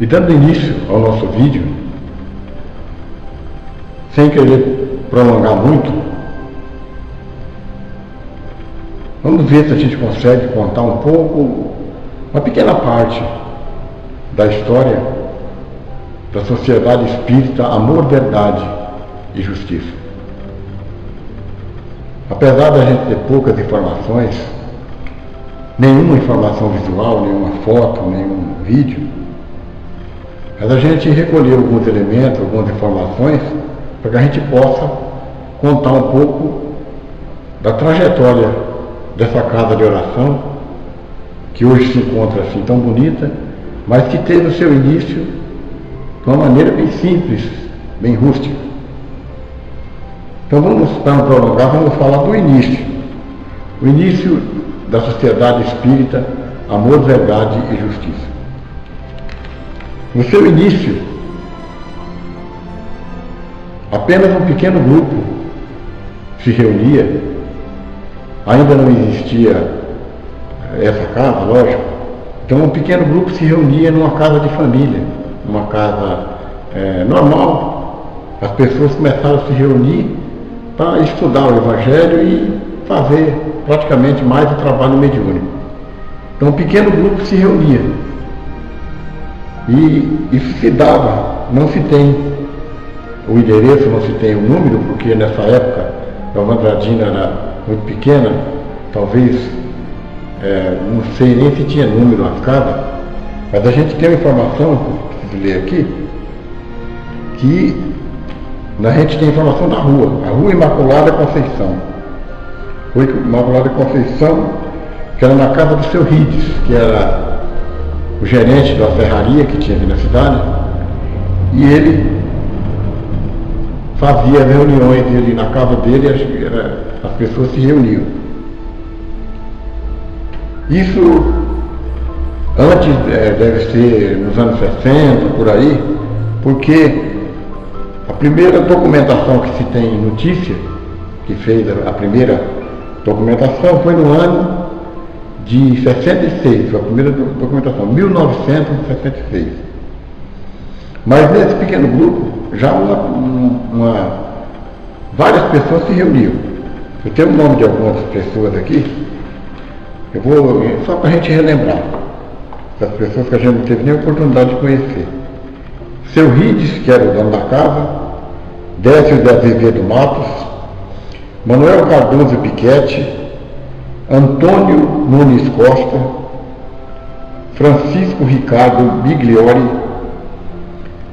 dando início ao nosso vídeo, sem querer prolongar muito, vamos ver se a gente consegue contar um pouco, uma pequena parte da história da Sociedade Espírita Amor, Verdade e Justiça. Apesar da gente ter poucas informações, nenhuma informação visual, nenhuma foto, nenhum vídeo, mas a gente recolheu alguns elementos, algumas informações, para que a gente possa contar um pouco da trajetória dessa casa de oração, que hoje se encontra assim tão bonita, mas que teve o seu início de uma maneira bem simples, bem rústica. Então vamos, para não prolongar, vamos falar do início. O início da Sociedade Espírita Amor, Verdade e Justiça. No seu início, apenas um pequeno grupo se reunia, ainda não existia essa casa, lógico, então um pequeno grupo se reunia numa casa de família, numa casa normal. As pessoas começaram a se reunir para estudar o Evangelho e fazer praticamente mais o trabalho mediúnico. Então um pequeno grupo se reunia. E isso se dava, não se tem o endereço, não se tem o número, porque nessa época a Andradina era muito pequena, talvez, não sei nem se tinha número nas casas, mas a gente tem uma informação, que preciso ler aqui, que a gente tem informação da rua, a Rua Imaculada Conceição. Rua Imaculada Conceição, que era na casa do seu Rides, que era o gerente da ferraria que tinha aqui na cidade, e ele fazia reuniões ali na casa dele, as pessoas se reuniam. Isso antes, deve ser nos anos 60, por aí, porque a primeira documentação que se tem notícia, que fez a primeira documentação, foi no ano de 66, foi a primeira documentação, 1966. Mas nesse pequeno grupo, já várias pessoas se reuniam. Eu tenho o nome de algumas pessoas aqui, eu vou, só para a gente relembrar, das pessoas que a gente não teve nem oportunidade de conhecer. Seu Rides, que era o dono da casa, Décio de Azevedo Matos, Manuel Cardoso Piquete, Antônio Nunes Costa, Francisco Ricardo Bigliori,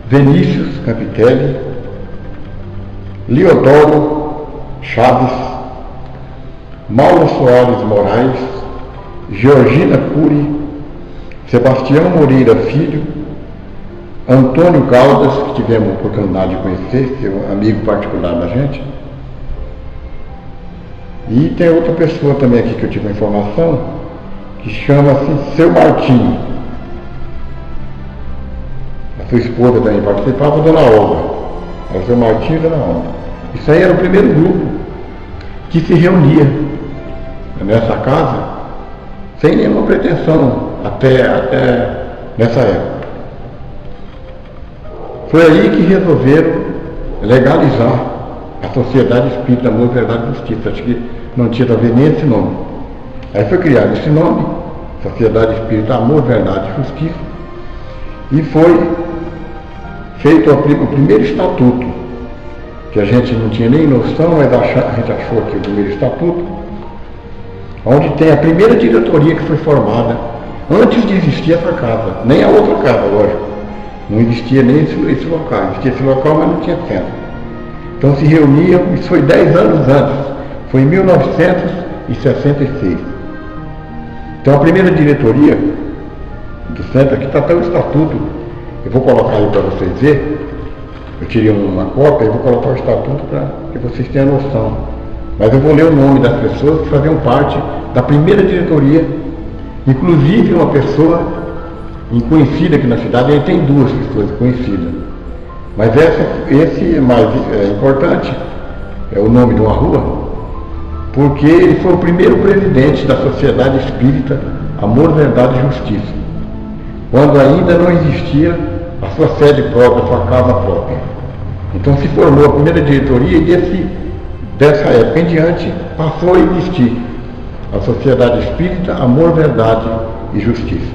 Vinícius Capitelli, Leodoro Chaves, Mauro Soares Moraes, Georgina Cury, Sebastião Moreira Filho, Antônio Caldas, que tivemos a oportunidade de conhecer, que é um amigo particular da gente. E tem outra pessoa também aqui que eu tive uma informação, que chama-se Seu Martinho. A sua esposa também participava, Dona Olga. Era o Seu Martinho e Dona Olga. Isso aí era o primeiro grupo que se reunia nessa casa, sem nenhuma pretensão, até nessa época. Foi aí que resolveram legalizar a Sociedade Espírita Amor, Verdade e Justiça. Acho que não tinha a ver nem esse nome. Aí foi criado esse nome, Sociedade Espírita Amor, Verdade e Justiça, e foi feito o primeiro estatuto, que a gente não tinha nem noção, mas a gente achou que o primeiro estatuto, onde tem a primeira diretoria que foi formada antes de existir essa casa, nem a outra casa, lógico. Não existia nem esse local, existia esse local, mas não tinha centro. Então se reuniam, isso foi 10 anos antes, foi em 1966. Então a primeira diretoria do centro, aqui está até o estatuto, eu vou colocar aí para vocês verem, eu tirei uma cópia e vou colocar o estatuto para que vocês tenham noção. Mas eu vou ler o nome das pessoas que faziam parte da primeira diretoria, inclusive uma pessoa conhecida aqui na cidade, aí tem duas pessoas conhecidas. Mas esse é mais importante, é o nome de uma rua, porque ele foi o primeiro presidente da Sociedade Espírita Amor, Verdade e Justiça, quando ainda não existia a sua sede própria, a sua casa própria. Então se formou a primeira diretoria e dessa época em diante passou a existir a Sociedade Espírita Amor, Verdade e Justiça.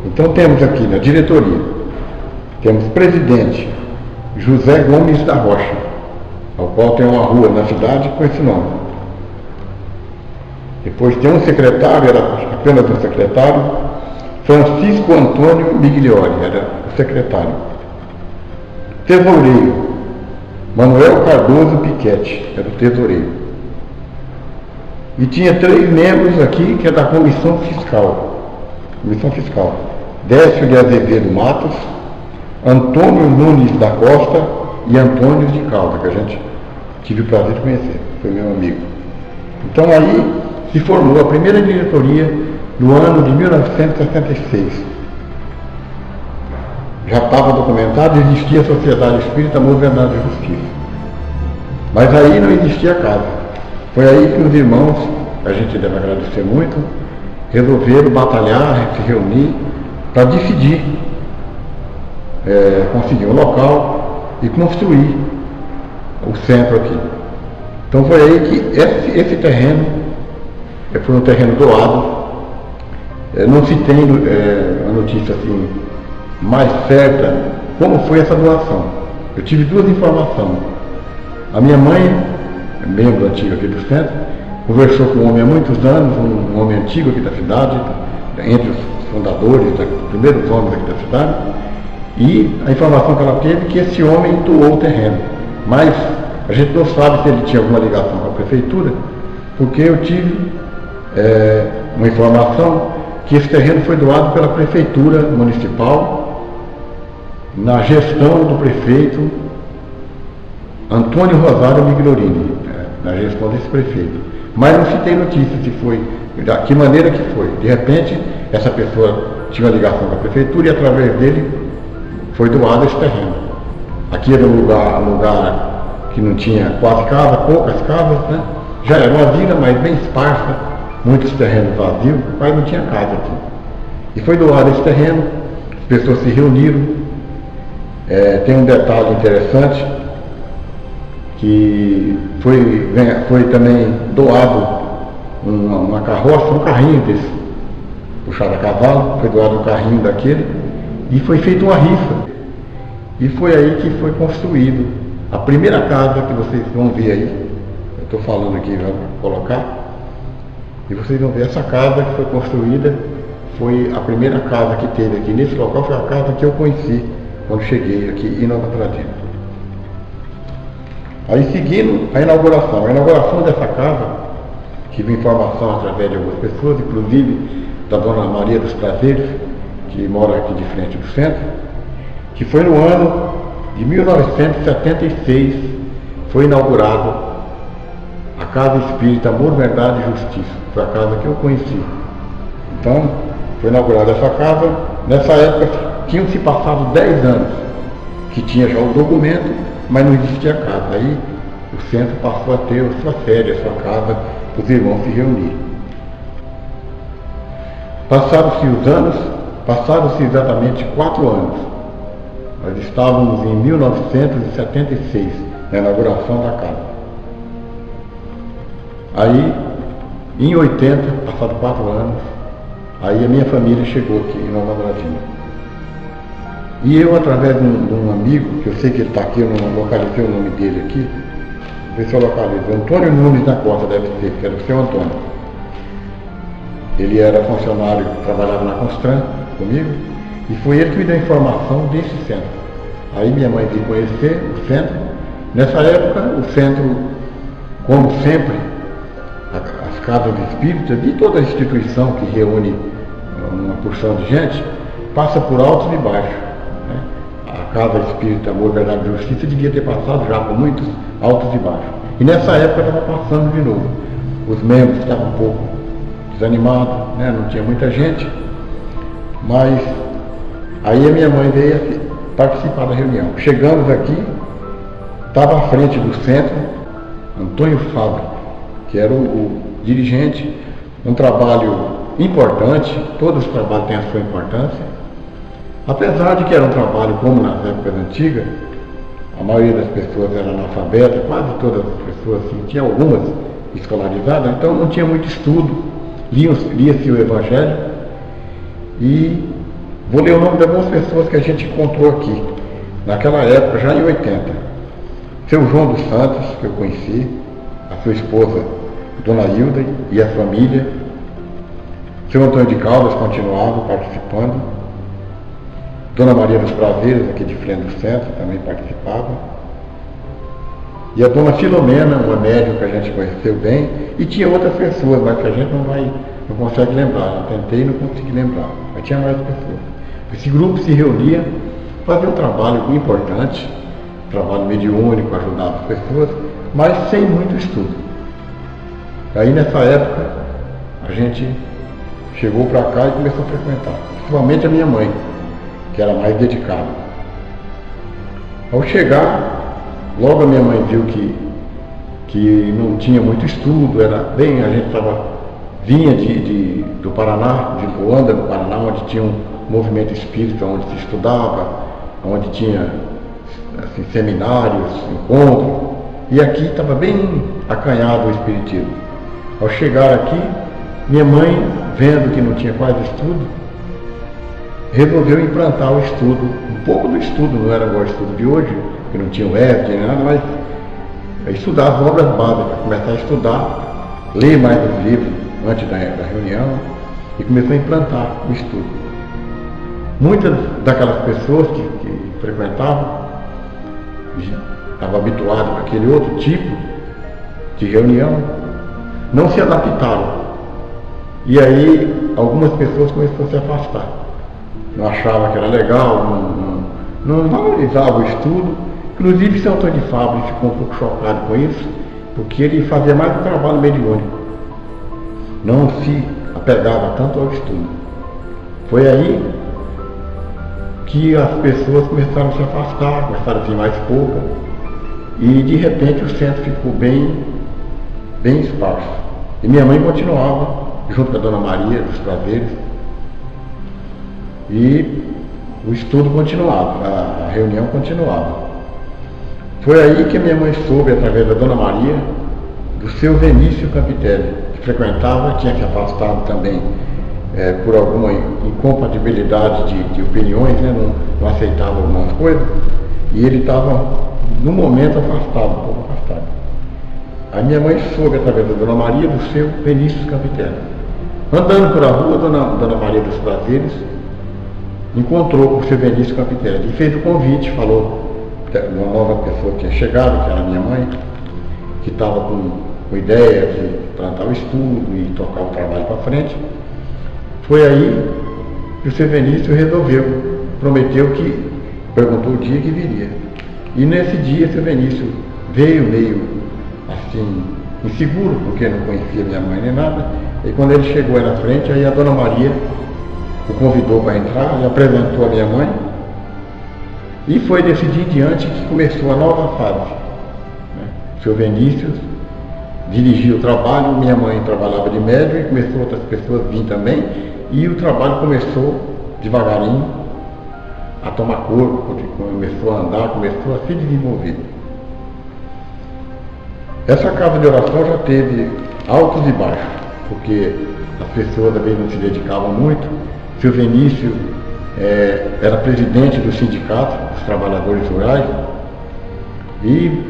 Então temos aqui na diretoria, temos presidente José Gomes da Rocha, ao qual tem uma rua na cidade com esse nome. Depois tem um secretário, era apenas um secretário, Francisco Antônio Migliori, era o secretário. Tesoureiro, Manuel Cardoso Piquete, era o tesoureiro. E tinha 3 membros aqui, que é da Comissão Fiscal. Comissão Fiscal. Décio de Azevedo Matos, Antônio Nunes da Costa e Antônio de Calda, que a gente tive o prazer de conhecer, foi meu amigo. Então aí se formou a primeira diretoria no ano de 1966. Já estava documentado, existia a Sociedade Espírita Amor, Verdade e Justiça. Mas aí não existia casa. Foi aí que os irmãos, a gente deve agradecer muito, resolveram batalhar, se reunir para decidir, conseguir um local e construir o centro aqui. Então foi aí que esse terreno foi um terreno doado. Não se tem a notícia assim mais certa como foi essa doação. Eu tive 2 informações. A minha mãe, membro antigo aqui do centro, conversou com um homem há muitos anos, um homem antigo aqui da cidade, entre os fundadores, os primeiros homens aqui da cidade, e a informação que ela teve é que esse homem doou o terreno. Mas a gente não sabe se ele tinha alguma ligação com a prefeitura, porque eu tive uma informação que esse terreno foi doado pela prefeitura municipal na gestão do prefeito Antônio Rosário Migliorini, na gestão desse prefeito. Mas não se tem notícia se foi, de que maneira que foi. De repente, essa pessoa tinha uma ligação com a prefeitura e através dele foi doado esse terreno. Aqui era um lugar que não tinha quase casa, poucas casas, né? Já era uma vila, mas bem esparsa, muitos terrenos vazios, mas não tinha casa aqui. E foi doado esse terreno, as pessoas se reuniram. Tem um detalhe interessante, que foi também doado uma carroça, um carrinho desse, puxado a cavalo, foi doado um carrinho daquele, e foi feita uma rifa. E foi aí que foi construído a primeira casa que vocês vão ver aí. Eu estou falando aqui, já vou colocar. E vocês vão ver essa casa que foi construída, foi a primeira casa que teve aqui nesse local, foi a casa que eu conheci quando cheguei aqui em Nova Andradina. Aí seguindo a inauguração dessa casa, tive informação através de algumas pessoas, inclusive da dona Maria dos Prazeres, que mora aqui de frente do centro, que foi no ano de 1976, foi inaugurado a Casa Espírita Amor, Verdade e Justiça. Foi a casa que eu conheci. Então, foi inaugurada essa casa. Nessa época, tinham se passado 10 anos que tinha já o documento, mas não existia casa. Aí, o centro passou a ter a sua sede, a sua casa, para os irmãos se reunirem. Passaram-se os anos, passaram-se exatamente 4 anos. Nós estávamos em 1976, na inauguração da casa. Aí, em 80, passados 4 anos, aí a minha família chegou aqui em Nova Andradina. E eu, através de um amigo, que eu sei que ele está aqui, eu não localizei o nome dele aqui, vou ver se eu localizo. Antônio Nunes da Costa deve ser, que era o seu Antônio. Ele era funcionário, trabalhava na Constran comigo, e foi ele que me deu a informação desse centro. Aí minha mãe veio conhecer o centro. Nessa época, o centro, como sempre, as casas espíritas e toda a instituição que reúne uma porção de gente, passa por altos e baixos. Né? A Casa Espírita Amor, Verdade e Justiça devia ter passado já por muitos altos e baixos. E nessa época estava passando de novo. Os membros estavam um pouco desanimados, né? Não tinha muita gente, mas aí a minha mãe veio participar da reunião. Chegamos aqui, estava à frente do centro Antônio Fábio, que era o dirigente, um trabalho importante, todos os trabalhos têm a sua importância, Apesar de que era um trabalho como nas épocas antigas, a maioria das pessoas era analfabeta, quase todas as pessoas, assim, tinha algumas escolarizadas, então não tinha muito estudo, lia-se o Evangelho, e vou ler o nome de algumas pessoas que a gente encontrou aqui, naquela época, já em 80. Seu João dos Santos, que eu conheci, a sua esposa, Dona Hilda, e a família. Seu Antônio de Caldas continuava participando. Dona Maria dos Prazeres, aqui de frente do centro, também participava. E a Dona Filomena, uma médium que a gente conheceu bem, e tinha outras pessoas, mas que a gente não consegue lembrar. Eu tentei e não consegui lembrar, mas tinha mais pessoas. Esse grupo se reunia, fazia um trabalho importante, trabalho mediúnico, ajudava as pessoas, mas sem muito estudo. Aí nessa época, a gente chegou para cá e começou a frequentar, principalmente a minha mãe, que era mais dedicada. Ao chegar, logo a minha mãe viu que não tinha muito estudo, a gente vinha do Paraná, de Luanda, do Paraná, onde tinha um movimento espírita, onde se estudava, onde tinha assim, seminários, encontros, e aqui estava bem acanhado o espiritismo. Ao chegar aqui, minha mãe, vendo que não tinha quase estudo, resolveu implantar o estudo, um pouco do estudo, não era igual o estudo de hoje, que não tinha o ESD nem nada, mas estudar as obras básicas, começar a estudar, ler mais os livros antes da reunião, e começou a implantar o estudo. Muitas daquelas pessoas que frequentavam, estavam habituadas com aquele outro tipo de reunião, não se adaptaram. E aí algumas pessoas começaram a se afastar. Não achavam que era legal, não valorizavam o estudo. Inclusive, seu Antônio de Fábio ficou um pouco chocado com isso, porque ele fazia mais um trabalho mediúnico. Não se apegava tanto ao estudo. Foi aí que as pessoas começaram a se afastar, começaram a ser mais poucas, e de repente o centro ficou bem esparso. E minha mãe continuava, junto com a Dona Maria dos Prazeres, e o estudo continuava, a reunião continuava. Foi aí que a minha mãe soube, através da Dona Maria, do seu Venício Campitelli, que frequentava, tinha se afastado também por alguma incompatibilidade de opiniões, né? Não aceitava algumas coisas, e ele estava, no momento, afastado, um pouco afastado. A minha mãe soube, através da Dona Maria, do seu Vinícius Campitelli. Andando por a rua, Dona Maria dos Prazeres encontrou com o seu Vinícius Campitelli e fez o convite, falou que uma nova pessoa tinha chegado, que era a minha mãe, que estava com ideia de plantar o estudo e tocar o trabalho para frente. Foi aí que o seu Vinícius resolveu, prometeu que, perguntou o dia que viria. E nesse dia, o seu Vinícius veio meio assim, inseguro, porque não conhecia minha mãe nem nada. E quando ele chegou aí na frente, aí a Dona Maria o convidou para entrar e apresentou a minha mãe. E foi desse dia em diante que começou a nova fase. O seu Vinícius dirigia o trabalho, minha mãe trabalhava de médium e começou outras pessoas a vir também. E o trabalho começou devagarinho a tomar corpo, começou a andar, começou a se desenvolver. Essa casa de oração já teve altos e baixos, porque as pessoas às vezes não se dedicavam muito. Seu Vinícius era presidente do sindicato dos trabalhadores rurais e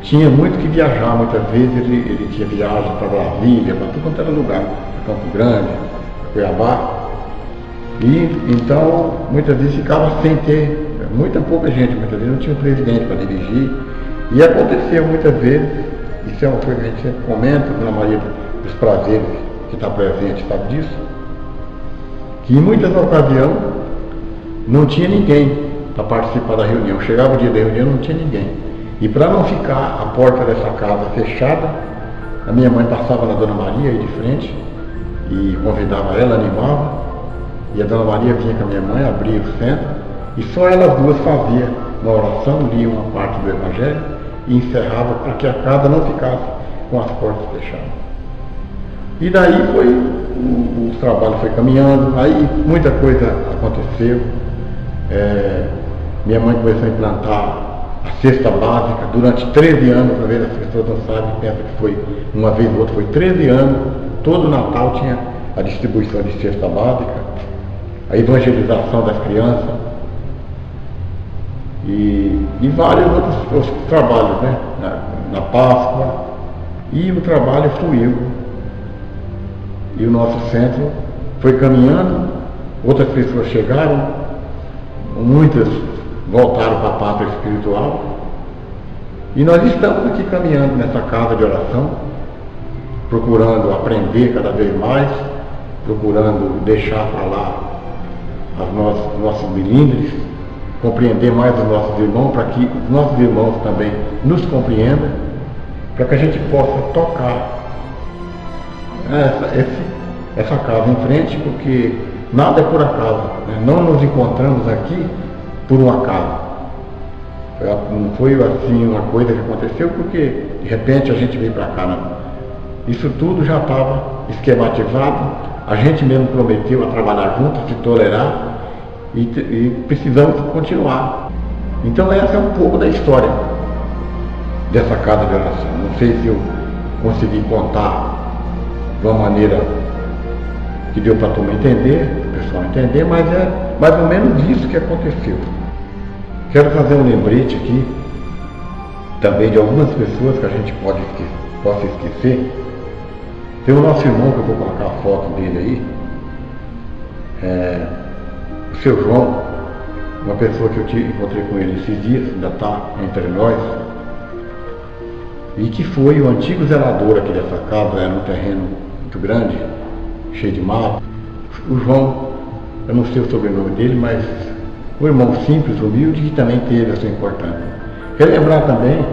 tinha muito que viajar. Muitas vezes ele tinha viagem para Brasília, para tudo quanto era lugar, para Campo Grande, para Cuiabá. E então muitas vezes ficava sem ter, pouca gente, muitas vezes não tinha um presidente para dirigir. E aconteceu muitas vezes, isso é uma coisa que a gente sempre comenta, na Maria dos Prazeres, que está presente, sabe disso, que em muitas ocasiões não tinha ninguém para participar da reunião. Chegava o dia da reunião, não tinha ninguém. E para não ficar a porta dessa casa fechada, a minha mãe passava na Dona Maria aí de frente e convidava ela, animava, e a Dona Maria vinha com a minha mãe, abria o centro, e só elas duas faziam uma oração, lia uma parte do Evangelho e encerrava para que a casa não ficasse com as portas fechadas. E daí o trabalho foi caminhando, aí muita coisa aconteceu, Minha mãe começou a implantar a cesta básica durante 13 anos, às vezes as pessoas não sabem, pensam que foi uma vez ou outra, foi 13 anos, todo Natal tinha a distribuição de cesta básica, a evangelização das crianças e vários outros trabalhos, né? Na Páscoa, e o trabalho fluiu. E o nosso centro foi caminhando, outras pessoas chegaram, muitas voltaram para a pátria espiritual, e nós estamos aqui caminhando nessa casa de oração, procurando aprender cada vez mais, procurando deixar para lá os nossos milindres, compreender mais os nossos irmãos, para que os nossos irmãos também nos compreendam, para que a gente possa tocar essa casa em frente, porque nada é por acaso, né? Não nos encontramos aqui por um acaso. Não foi assim uma coisa que aconteceu porque de repente a gente veio para cá, não. Isso tudo já estava esquematizado, a gente mesmo prometeu a trabalhar junto, a se tolerar e precisamos continuar. Então essa é um pouco da história dessa casa de oração. Não sei se eu consegui contar de uma maneira que deu para a turma entender, o pessoal entender, mas é mais ou menos isso que aconteceu. Quero fazer um lembrete aqui também de algumas pessoas que a gente possa esquecer. Tem o nosso irmão, que eu vou colocar a foto dele aí, o seu João, uma pessoa que eu encontrei com ele esses dias, ainda está entre nós, e que foi o antigo zelador aqui dessa casa, era um terreno muito grande, cheio de mato. O João, eu não sei o sobrenome dele, mas um irmão simples, humilde, que também teve a sua importância. Relembrar também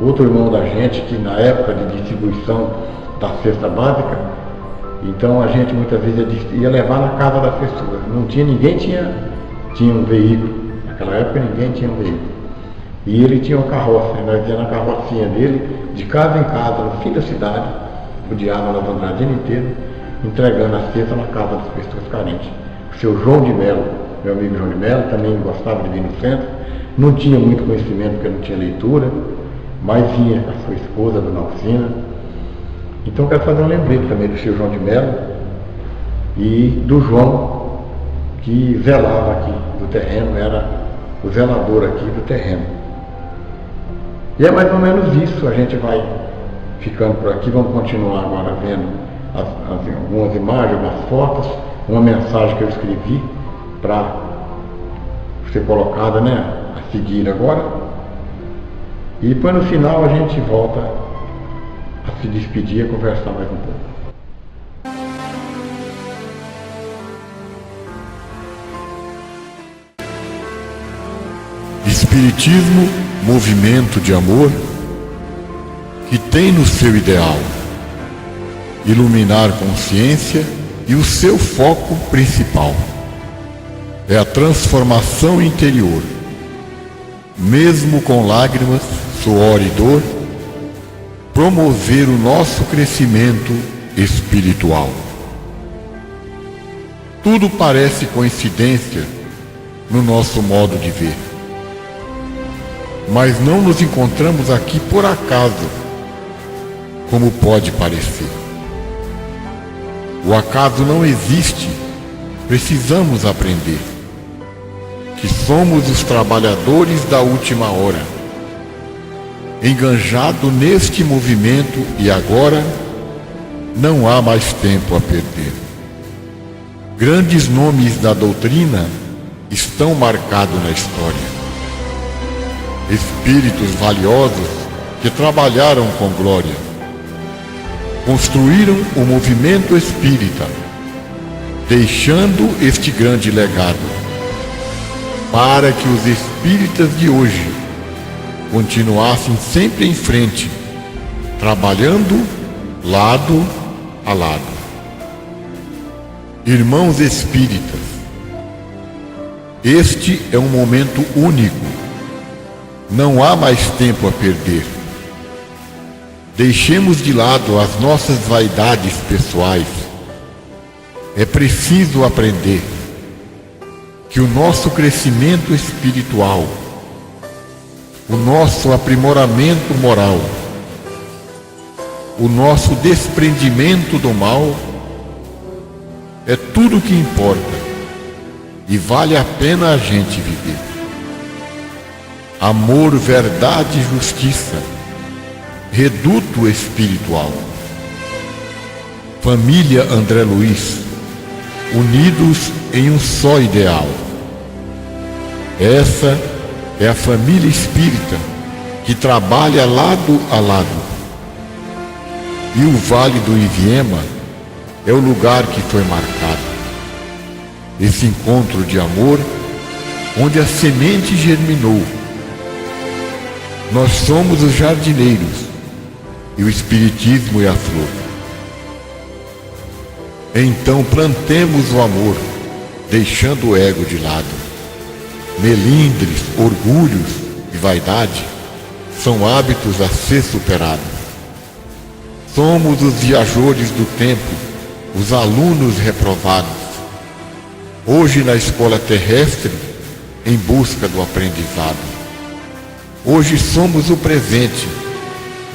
outro irmão da gente, que na época de distribuição da cesta básica, então a gente muitas vezes ia levar na casa das pessoas. Ninguém tinha um veículo. Naquela época ninguém tinha um veículo. E ele tinha uma carroça, nós íamos na carrocinha dele, de casa em casa, no fim da cidade, rodeava Nova Andradina inteira, entregando a cesta na casa das pessoas carentes. O seu João de Melo, meu amigo João de Melo, também gostava de vir no centro, não tinha muito conhecimento porque não tinha leitura, mas vinha com a sua esposa, Dona Alcina. Então quero fazer um lembrete também do seu João de Melo e do João que zelava aqui do terreno, era o zelador aqui do terreno. E é mais ou menos isso, a gente vai ficando por aqui, vamos continuar agora vendo algumas imagens, algumas fotos, uma mensagem que eu escrevi para ser colocada, né, a seguir agora. E depois no final a gente volta a se despedir e conversar mais um pouco. Espiritismo, movimento de amor que tem no seu ideal iluminar consciência e o seu foco principal é a transformação interior, mesmo com lágrimas, suor e dor, promover o nosso crescimento espiritual. Tudo parece coincidência no nosso modo de ver. Mas não nos encontramos aqui por acaso, como pode parecer. O acaso não existe, precisamos aprender que somos os trabalhadores da última hora, enganjado neste movimento e agora não há mais tempo a perder. Grandes nomes da doutrina estão marcados na história. Espíritos valiosos que trabalharam com glória, construíram o movimento espírita, deixando este grande legado, para que os espíritas de hoje continuassem sempre em frente, trabalhando lado a lado. Irmãos espíritas, este é um momento único. Não há mais tempo a perder. Deixemos de lado as nossas vaidades pessoais. É preciso aprender. que o nosso crescimento espiritual, o nosso aprimoramento moral, o nosso desprendimento do mal é tudo o que importa e vale a pena a gente viver. Amor, verdade e justiça, reduto espiritual. Família André Luiz, unidos em um só ideal. Essa é a família espírita que trabalha lado a lado. E o Vale do Iviema é o lugar que foi marcado. Esse encontro de amor, onde a semente germinou. Nós somos os jardineiros e o Espiritismo é a flor. Então plantemos o amor, deixando o ego de lado. Melindres, orgulhos e vaidade são hábitos a ser superados. Somos os viajores do tempo, os alunos reprovados. Hoje na escola terrestre, em busca do aprendizado. Hoje somos o presente,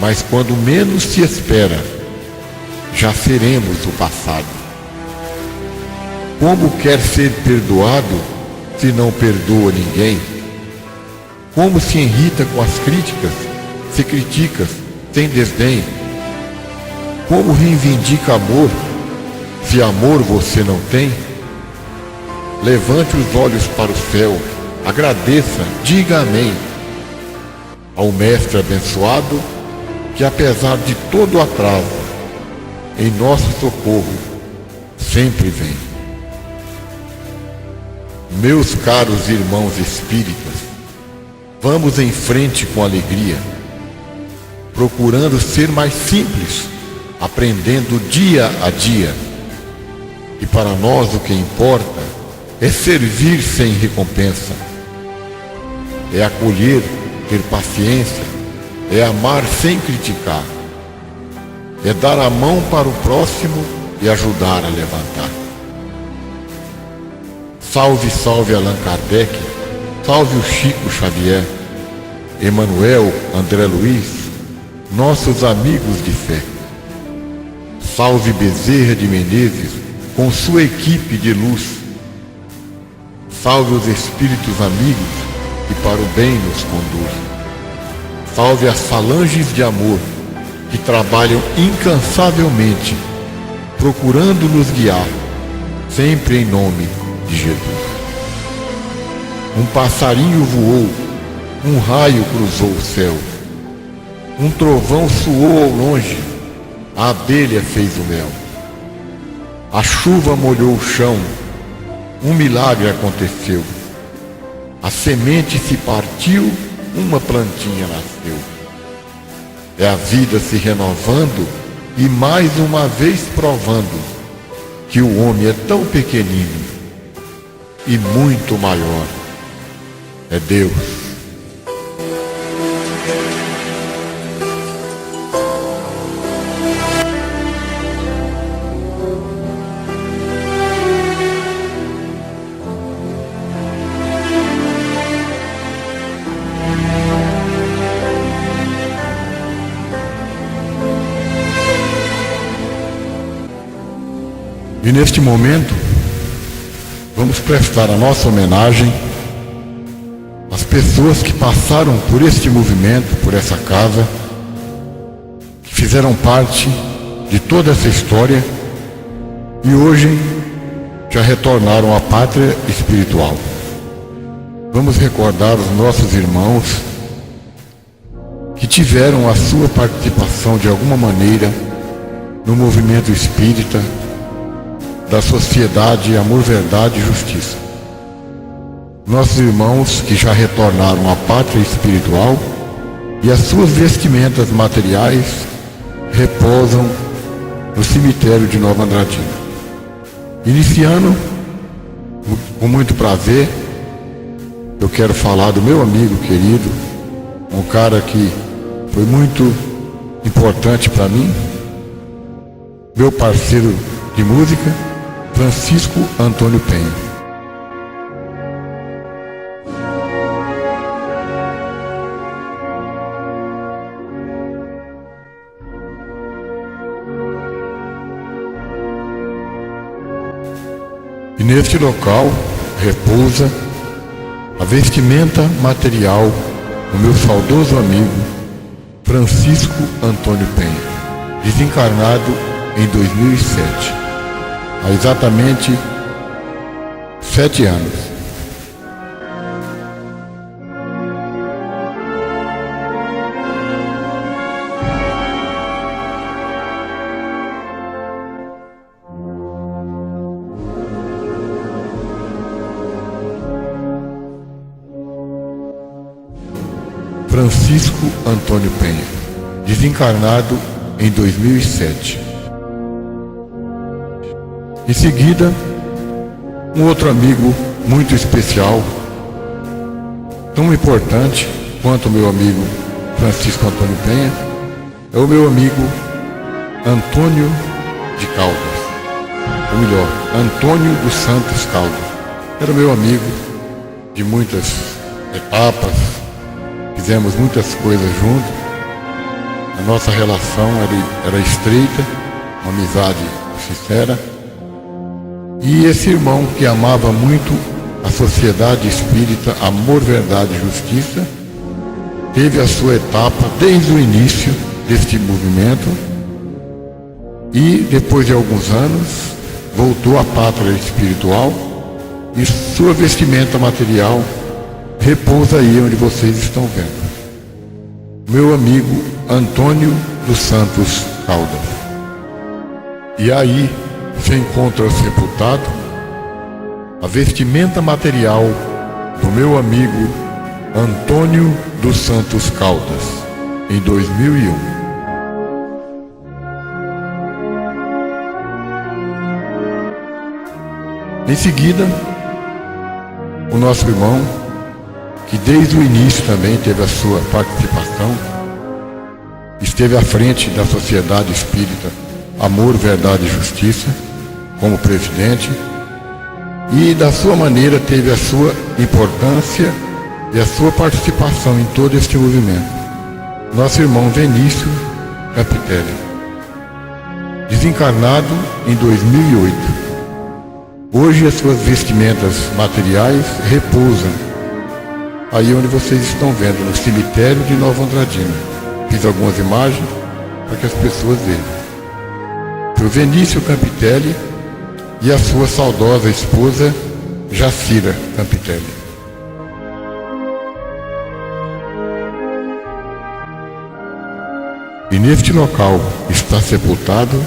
mas quando menos se espera, já seremos o passado. Como quer ser perdoado se não perdoa ninguém? Como se irrita com as críticas, se critica sem desdém? Como reivindica amor, se amor você não tem? Levante os olhos para o céu, agradeça, diga amém ao Mestre abençoado, que apesar de todo o atraso, em nosso socorro sempre vem. Meus caros irmãos espíritas, vamos em frente com alegria, procurando ser mais simples, aprendendo dia a dia. E para nós o que importa é servir sem recompensa, é acolher, ter paciência, é amar sem criticar, é dar a mão para o próximo e ajudar a levantar. Salve, salve Allan Kardec, salve o Chico Xavier, Emmanuel, André Luiz, nossos amigos de fé. Salve Bezerra de Menezes, com sua equipe de luz. Salve os espíritos amigos que para o bem nos conduzem. Salve as falanges de amor que trabalham incansavelmente, procurando nos guiar, sempre em nome de Jesus. Um passarinho voou, um raio cruzou o céu, um trovão soou ao longe, a abelha fez o mel. A chuva molhou o chão, um milagre aconteceu. A semente se partiu, uma plantinha nasceu. É a vida se renovando e mais uma vez provando que o homem é tão pequenino e muito maior é Deus. E neste momento, vamos prestar a nossa homenagem às pessoas que passaram por este movimento, por essa casa, que fizeram parte de toda essa história e hoje já retornaram à pátria espiritual. Vamos recordar os nossos irmãos que tiveram a sua participação de alguma maneira no movimento espírita da Sociedade Amor, Verdade e Justiça. Nossos irmãos que já retornaram à pátria espiritual e as suas vestimentas materiais repousam no cemitério de Nova Andradina. Iniciando, com muito prazer, eu quero falar do meu amigo querido, um cara que foi muito importante para mim, meu parceiro de música, Francisco Antônio Penha. E neste local repousa a vestimenta material do meu saudoso amigo Francisco Antônio Penha, desencarnado em 2007, há exatamente 7 anos. Francisco Antônio Penha, desencarnado em 2007. Em seguida, um outro amigo muito especial, tão importante quanto o meu amigo Francisco Antônio Penha, é o meu amigo Antônio de Caldas, ou melhor, Antônio dos Santos Caldas. Era meu amigo de muitas etapas, fizemos muitas coisas juntos, a nossa relação era estreita, uma amizade sincera. E esse irmão que amava muito a Sociedade Espírita Amor, Verdade e Justiça, teve a sua etapa desde o início deste movimento e depois de alguns anos voltou à pátria espiritual e sua vestimenta material repousa aí onde vocês estão vendo. Meu amigo Antônio dos Santos Caldas. E aí se encontra sepultado a vestimenta material do meu amigo Antônio dos Santos Caldas, em 2001. Em seguida, o nosso irmão, que desde o início também teve a sua participação, esteve à frente da Sociedade Espírita Amor, Verdade e Justiça, como presidente, e da sua maneira teve a sua importância e a sua participação em todo este movimento. Nosso irmão Vinícius Capitelli, desencarnado em 2008. Hoje as suas vestimentas materiais repousam aí onde vocês estão vendo, no cemitério de Nova Andradina. Fiz algumas imagens para que as pessoas vejam. O Vinícius Campitelli e a sua saudosa esposa Jacira Campitelli. E neste local está sepultado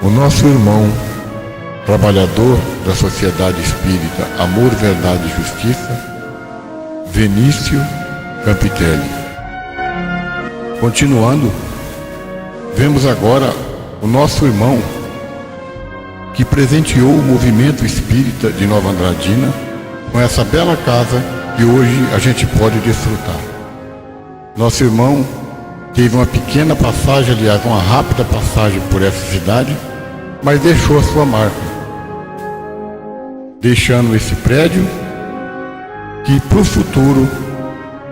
o nosso irmão, trabalhador da Sociedade Espírita Amor, Verdade e Justiça, Vinícius Campitelli. Continuando, vemos agora o nosso irmão que presenteou o movimento espírita de Nova Andradina com essa bela casa que hoje a gente pode desfrutar. Nosso irmão teve uma pequena passagem, aliás, uma rápida passagem por essa cidade, mas deixou a sua marca, deixando esse prédio que para o futuro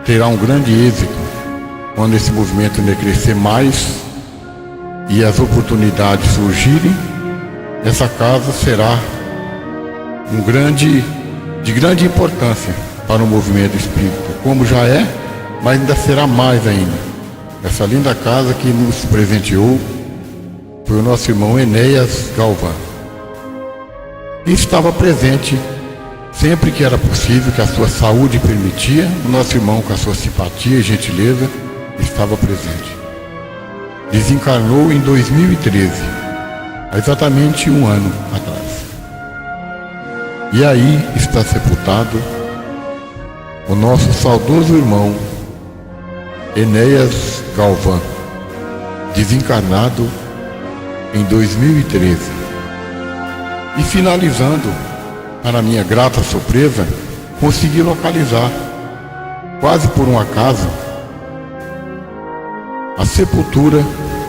terá um grande êxito quando esse movimento crescer mais e as oportunidades surgirem. Essa casa será de grande importância para o movimento espírita, como já é, mas ainda será mais ainda. Essa linda casa que nos presenteou foi o nosso irmão Enéas Galvão, e estava presente sempre que era possível, que a sua saúde permitia. O nosso irmão, com a sua simpatia e gentileza, estava presente. Desencarnou em 2013, há exatamente um ano atrás. E aí está sepultado o nosso saudoso irmão Enéas Galvão, desencarnado em 2013. E finalizando, para minha grata surpresa, consegui localizar, quase por um acaso, a sepultura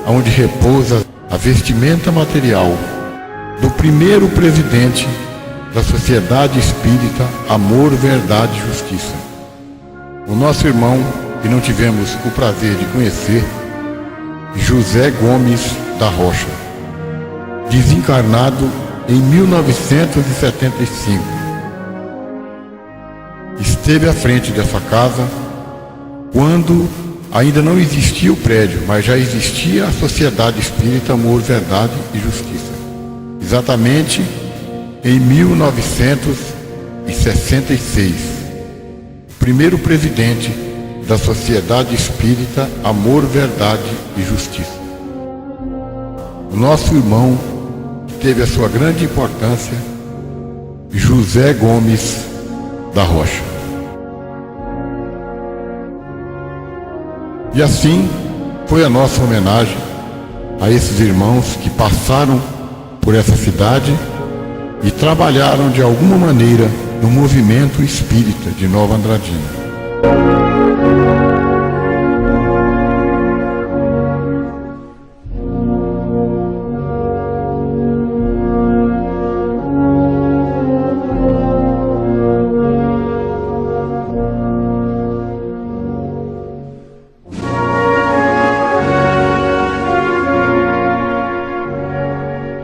onde repousa a vestimenta material do primeiro presidente da Sociedade Espírita Amor, Verdade e Justiça. O nosso irmão, que não tivemos o prazer de conhecer, José Gomes da Rocha, desencarnado em 1975. Esteve à frente dessa casa quando ainda não existia o prédio, mas já existia a Sociedade Espírita Amor, Verdade e Justiça. Exatamente em 1966, o primeiro presidente da Sociedade Espírita Amor, Verdade e Justiça. O nosso irmão, que teve a sua grande importância, José Gomes da Rocha. E assim foi a nossa homenagem a esses irmãos que passaram por essa cidade e trabalharam de alguma maneira no movimento espírita de Nova Andradina.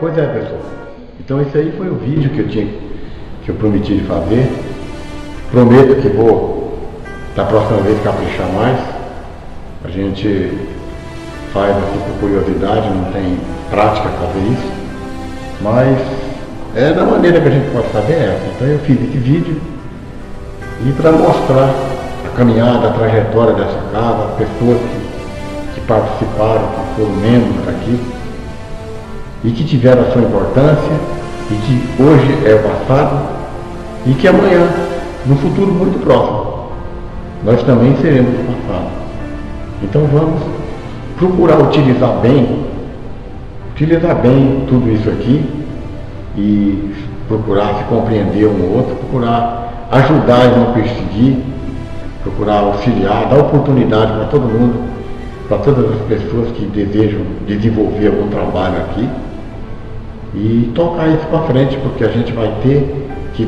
Pois é, pessoal. Então esse aí foi o vídeo que eu prometi de fazer. Prometo que vou, da próxima vez, caprichar mais. A gente faz assim por curiosidade, não tem prática fazer isso. Mas é da maneira que a gente pode fazer essa. Então eu fiz esse vídeo e para mostrar a caminhada, a trajetória dessa casa, as pessoas que participaram, que foram membros aqui, e que tiveram a sua importância, e que hoje é o passado, e que amanhã, no futuro muito próximo, nós também seremos o passado. Então vamos procurar utilizar bem tudo isso aqui, e procurar se compreender um ao outro, procurar ajudar e não perseguir, procurar auxiliar, dar oportunidade para todo mundo, para todas as pessoas que desejam desenvolver algum trabalho aqui, e tocar isso para frente, porque a gente vai ter que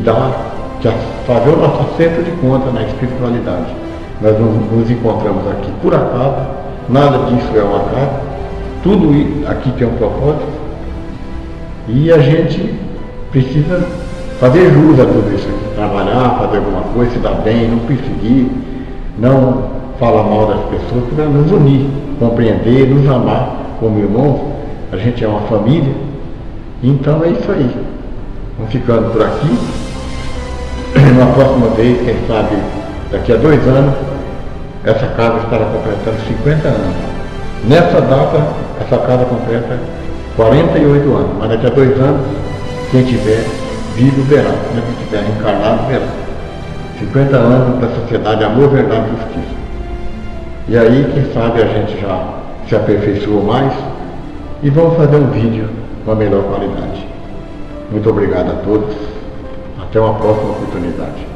fazer o nosso acerto de conta na espiritualidade. Nós nos encontramos aqui por acaso, nada disso é um acaso, tudo aqui tem um propósito, e a gente precisa fazer jus a tudo isso aqui, trabalhar, fazer alguma coisa, se dar bem, não perseguir, não falar mal das pessoas, para nos unir, compreender, nos amar como irmãos. A gente é uma família. Então é isso aí. Vamos ficando por aqui. Na próxima vez, quem sabe, daqui a 2 anos, essa casa estará completando 50 anos. Nessa data, essa casa completa 48 anos. Mas daqui a 2 anos, quem tiver vivo verá. Quem tiver encarnado verá. 50 anos da Sociedade Amor, Verdade e Justiça. E aí, quem sabe, a gente já se aperfeiçoou mais e vamos fazer um vídeo com a melhor qualidade. Muito obrigado a todos. Até uma próxima oportunidade.